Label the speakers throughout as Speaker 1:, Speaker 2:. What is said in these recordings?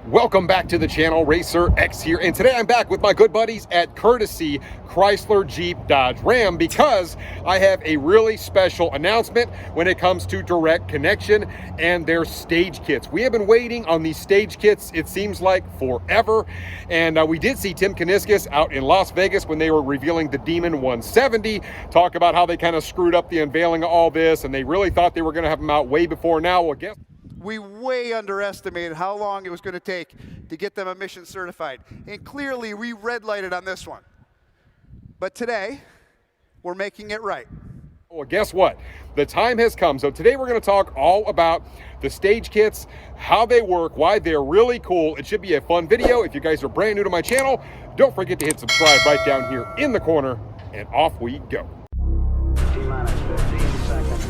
Speaker 1: Welcome back to the channel. Racer X here, and today I'm back with my good buddies at Courtesy Chrysler, Jeep, Dodge, Ram, because I have a really special announcement when it comes to direct connection and their stage kits. We have been waiting on these stage kits, it seems like forever, and we did see Tim Kuniskis out in Las Vegas when they were revealing the Demon 170, talk about how they kind of screwed up the unveiling of all this, and they really thought they were going to have them out way before now. Well, guess
Speaker 2: we way underestimated how long it was going to take to get them emission certified. And clearly, we red lighted on this one. But today, we're making it right.
Speaker 1: Well, guess what? The time has come. So today we're going to talk all about the stage kits, how they work, why they're really cool. It should be a fun video. If you guys are brand new to my channel, don't forget to hit subscribe right down here in the corner, and off we go.
Speaker 3: T-minus 15 seconds.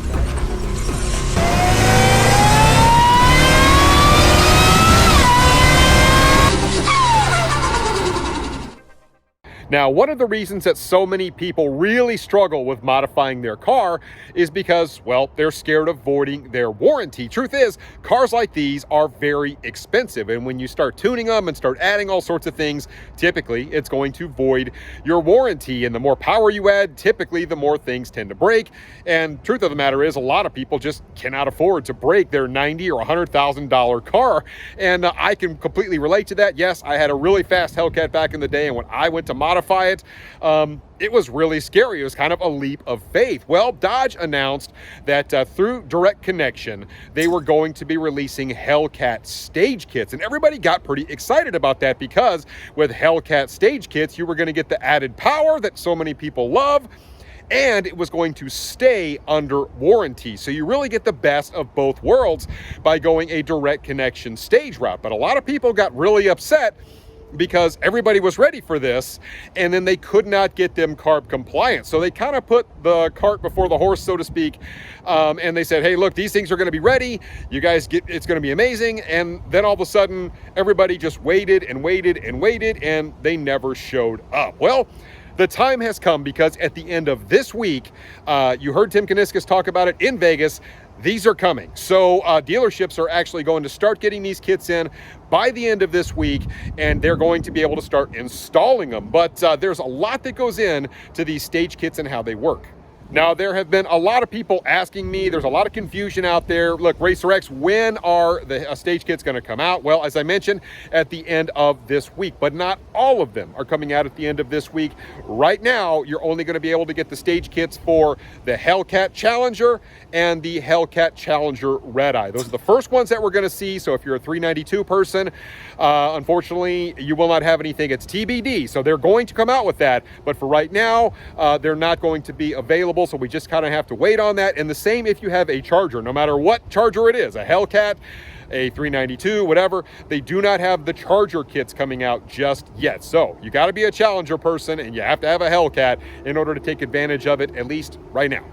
Speaker 1: Now, one of the reasons that so many people really struggle with modifying their car is because, well, they're scared of voiding their warranty. Truth is, cars like these are very expensive, and when you start tuning them and start adding all sorts of things, typically it's going to void your warranty, and the more power you add, typically the more things tend to break. And truth of the matter is, a lot of people just cannot afford to break their $90,000 or $100,000 car, and I can completely relate to that. Yes, I had a really fast Hellcat back in the day, and when I went to modify it, it was really scary. It was kind of a leap of faith. Well, Dodge announced that through direct connection, they were going to be releasing Hellcat Stage Kits, and everybody got pretty excited about that because with Hellcat Stage Kits, you were going to get the added power that so many people love, and it was going to stay under warranty. So you really get the best of both worlds by going a direct connection stage route. But a lot of people got really upset because everybody was ready for this, and then they could not get them carb compliant. So they kind of put the cart before the horse, so to speak, and they said, hey, look, these things are going to be ready. You guys get, it's going to be amazing. And then all of a sudden, everybody just waited and waited and waited, and they never showed up. Well, the time has come, because at the end of this week, you heard Tim Kuniskis talk about it in Vegas. These are coming. So dealerships are actually going to start getting these kits in by the end of this week, and they're going to be able to start installing them. But there's a lot that goes in to these stage kits and how they work. Now, there have been a lot of people asking me, there's a lot of confusion out there. Look, Racer X, when are the stage kits going to come out? Well, as I mentioned, at the end of this week, but not all of them are coming out at the end of this week. Right now, you're only going to be able to get the stage kits for the Hellcat Challenger and the Hellcat Challenger Redeye. Those are the first ones that we're going to see. So if you're a 392 person, unfortunately, you will not have anything. It's TBD. So they're going to come out with that. But for right now, they're not going to be available. So we just kind of have to wait on that. And the same if you have a Charger, no matter what Charger it is, a Hellcat, a 392, whatever, they do not have the Charger kits coming out just yet. So you got to be a Challenger person, and you have to have a Hellcat in order to take advantage of it, at least right now.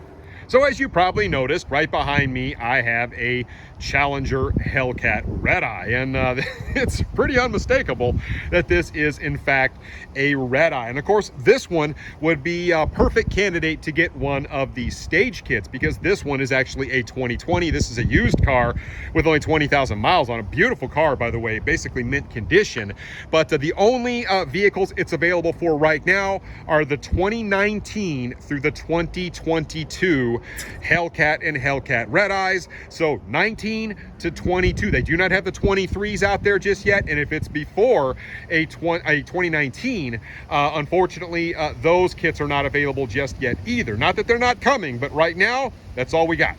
Speaker 1: So as you probably noticed, right behind me, I have a Challenger Hellcat Redeye, and it's pretty unmistakable that this is in fact a Redeye. And of course, this one would be a perfect candidate to get one of these stage kits, because this one is actually a 2020. This is a used car with only 20,000 miles on a beautiful car, by the way, basically mint condition. But the only vehicles it's available for right now are the 2019 through the 2022 Hellcat and Hellcat Redeyes. So 19 to 22. They do not have the 23s out there just yet, and if it's before a 2019, unfortunately, those kits are not available just yet either. Not that they're not coming, but right now, that's all we got.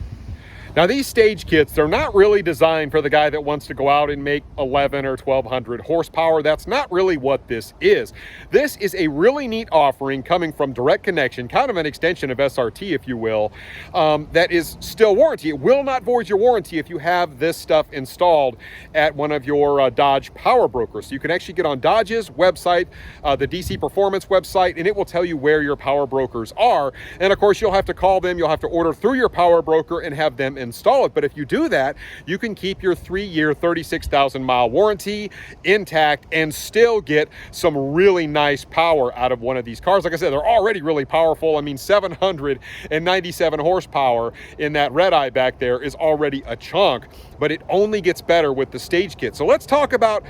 Speaker 1: Now, these stage kits, they're not really designed for the guy that wants to go out and make 11 or 1200 horsepower. That's not really what this is. This is a really neat offering coming from Direct Connection, kind of an extension of SRT, if you will, that is still warranty. It will not void your warranty if you have this stuff installed at one of your Dodge power brokers. So you can actually get on Dodge's website, the DC Performance website, and it will tell you where your power brokers are. And of course, you'll have to call them. You'll have to order through your power broker and have them install it. But if you do that, you can keep your 3-year, 36,000 mile warranty intact and still get some really nice power out of one of these cars. Like I said, they're already really powerful. I mean, 797 horsepower in that Redeye back there is already a chunk, but it only gets better with the stage kit. So let's talk about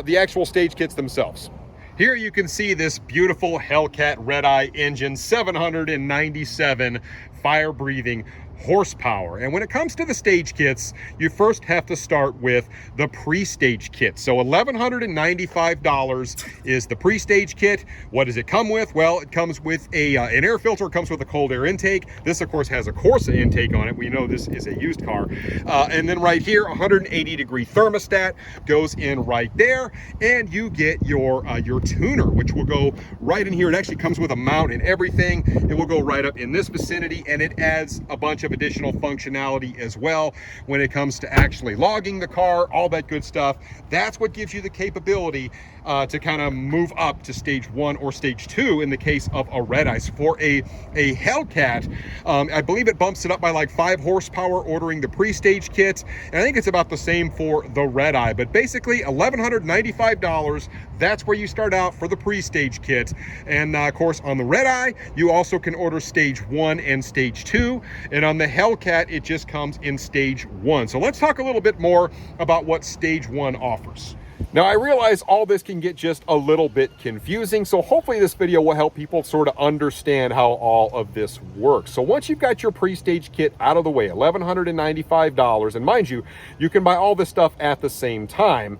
Speaker 1: the actual stage kits themselves. Here you can see this beautiful Hellcat Redeye engine, 797 fire-breathing horsepower. And when it comes to the stage kits, you first have to start with the pre-stage kit. So $1,195 is the pre-stage kit. What does it come with? Well, it comes with an air filter. It comes with a cold air intake. This, of course, has a Corsa intake on it. We know this is a used car. And then right here, 180-degree thermostat goes in right there. And you get your tuner, which will go right in here. It actually comes with a mount and everything. It will go right up in this vicinity, and it adds a bunch of additional functionality as well when it comes to actually logging the car, all that good stuff. That's what gives you the capability to kind of move up to stage 1 or stage 2 in the case of a Redeye. So for a Hellcat, I believe it bumps it up by like 5 horsepower ordering the pre-stage kit, and I think it's about the same for the Redeye. But basically $1,195, that's where you start out for the pre-stage kit. And of course on the Redeye, you also can order stage 1 and stage 2, and on the Hellcat, it just comes in stage 1. So let's talk a little bit more about what stage 1 offers. Now, I realize all this can get just a little bit confusing, so hopefully this video will help people sort of understand how all of this works. So once you've got your pre-stage kit out of the way, $1,195, and mind you, you can buy all this stuff at the same time,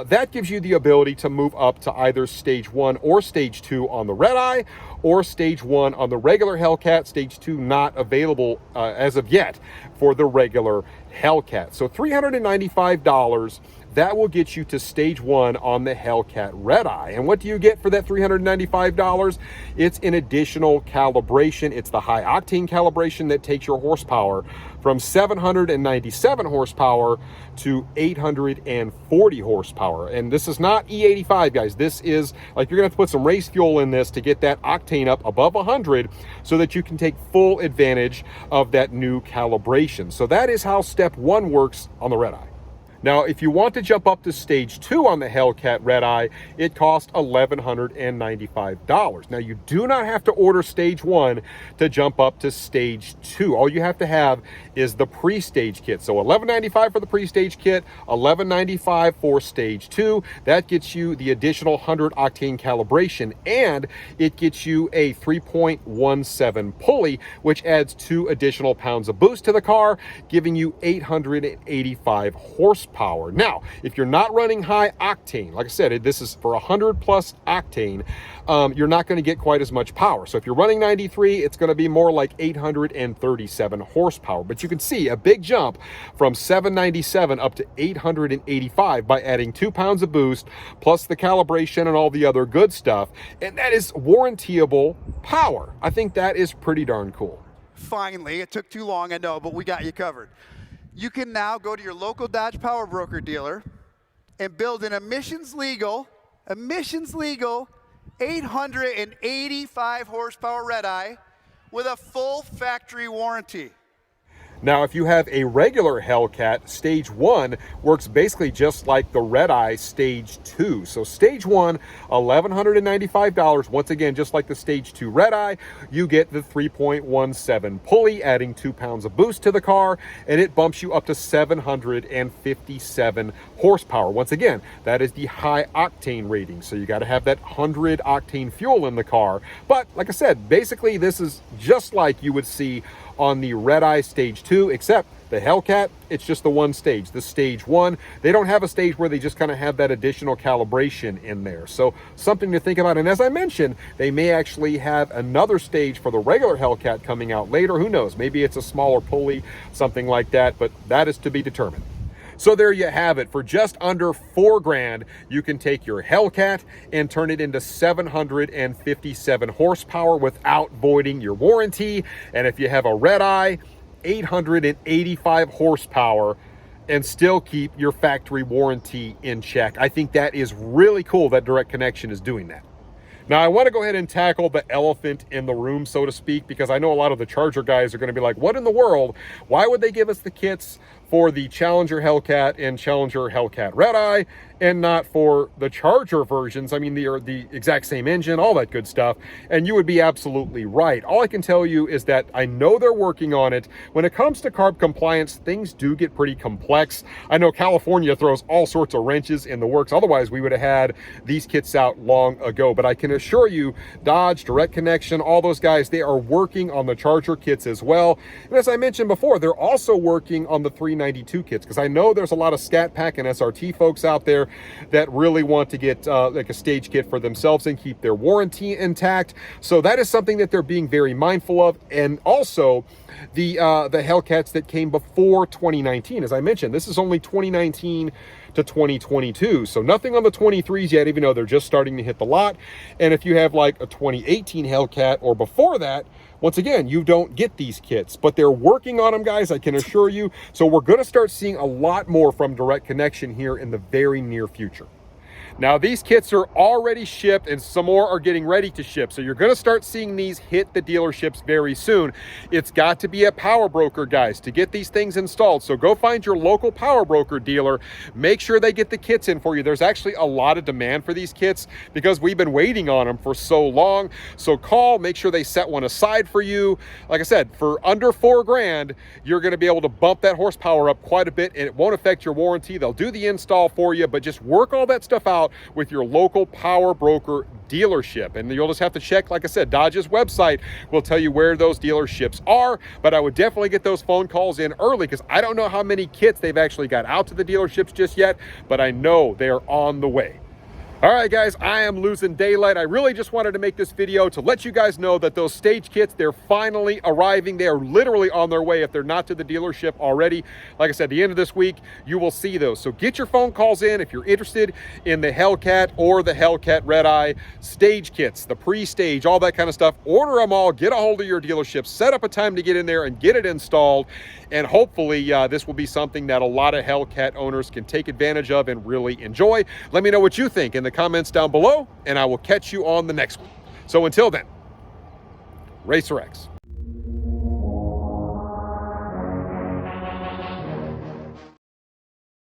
Speaker 1: that gives you the ability to move up to either stage 1 or stage 2 on the Redeye, or stage 1 on the regular Hellcat, stage 2 not available as of yet for the regular Hellcat. So $395, that will get you to stage 1 on the Hellcat Redeye. And what do you get for that $395? It's an additional calibration. It's the high octane calibration that takes your horsepower from 797 horsepower to 840 horsepower. And this is not E85, guys. This is like, you're gonna have to put some race fuel in this to get that octane up above 100 so that you can take full advantage of that new calibration. So that is how step 1 works on the Redeye. Now, if you want to jump up to stage 2 on the Hellcat Redeye, it costs $1,195. Now, you do not have to order stage 1 to jump up to stage 2. All you have to have is the pre-stage kit. So $1,195 for the pre-stage kit, $1,195 for stage 2. That gets you the additional 100 octane calibration, and it gets you a 3.17 pulley, which adds 2 additional pounds of boost to the car, giving you 885 horsepower. Now, if you're not running high octane, like I said, this is for 100 plus octane, you're not going to get quite as much power. So if you're running 93, it's going to be more like 837 horsepower. But you can see a big jump from 797 up to 885 by adding 2 pounds of boost, plus the calibration and all the other good stuff. And that is warrantyable power. I think that is pretty darn cool.
Speaker 2: Finally, it took too long, I know, but we got you covered. You can now go to your local Dodge Power Broker dealer and build an emissions legal 885 horsepower Redeye with a full factory warranty.
Speaker 1: Now, if you have a regular Hellcat, stage 1 works basically just like the Redeye stage 2. So stage 1, $1,195. Once again, just like the stage 2 Redeye, you get the 3.17 pulley, adding 2 pounds of boost to the car, and it bumps you up to 757 horsepower. Once again, that is the high octane rating. So you got to have that 100 octane fuel in the car. But like I said, basically this is just like you would see on the Redeye stage 2, except the Hellcat, it's just the one stage, the stage 1. They don't have a stage where they just kind of have that additional calibration in there. So something to think about. And as I mentioned, they may actually have another stage for the regular Hellcat coming out later. Who knows? Maybe it's a smaller pulley, something like that, but that is to be determined. So there you have it. For just under $4 grand, you can take your Hellcat and turn it into 757 horsepower without voiding your warranty. And if you have a Redeye, 885 horsepower and still keep your factory warranty in check. I think that is really cool that Direct Connection is doing that. Now, I want to go ahead and tackle the elephant in the room, so to speak, because I know a lot of the Charger guys are going to be like, what in the world? Why would they give us the kits for the Challenger Hellcat and Challenger Hellcat Redeye and not for the Charger versions? I mean, they're the exact same engine, all that good stuff. And you would be absolutely right. All I can tell you is that I know they're working on it. When it comes to carb compliance, things do get pretty complex. I know California throws all sorts of wrenches in the works. Otherwise, we would have had these kits out long ago. But I can assure you, Dodge, Direct Connection, all those guys, they are working on the Charger kits as well. And as I mentioned before, they're also working on the 392 kits, because I know there's a lot of Scat Pack and SRT folks out there that really want to get like a stage kit for themselves and keep their warranty intact. So that is something that they're being very mindful of. And also the Hellcats that came before 2019, as I mentioned, this is only 2019 to 2022. So nothing on the 23s yet, even though they're just starting to hit the lot. And if you have like a 2018 Hellcat or before that, once again, you don't get these kits, but they're working on them, guys, I can assure you. So we're going to start seeing a lot more from Direct Connection here in the very near future. Now, these kits are already shipped and some more are getting ready to ship. So you're going to start seeing these hit the dealerships very soon. It's got to be a power broker, guys, to get these things installed. So go find your local power broker dealer. Make sure they get the kits in for you. There's actually a lot of demand for these kits because we've been waiting on them for so long. So call, make sure they set one aside for you. Like I said, for under $4,000, you're going to be able to bump that horsepower up quite a bit and it won't affect your warranty. They'll do the install for you, but just work all that stuff out with your local power broker dealership. And you'll just have to check, like I said, Dodge's website will tell you where those dealerships are, but I would definitely get those phone calls in early because I don't know how many kits they've actually got out to the dealerships just yet, but I know they're on the way. All right, guys, I am losing daylight. I really just wanted to make this video to let you guys know that those stage kits, they're finally arriving. They are literally on their way if they're not to the dealership already. Like I said, the end of this week, you will see those. So get your phone calls in if you're interested in the Hellcat or the Hellcat Redeye stage kits, the pre-stage, all that kind of stuff. Order them all, get a hold of your dealership, set up a time to get in there and get it installed. And hopefully this will be something that a lot of Hellcat owners can take advantage of and really enjoy. Let me know what you think in the comments down below, and I will catch you on the next one. So until then, Racer X.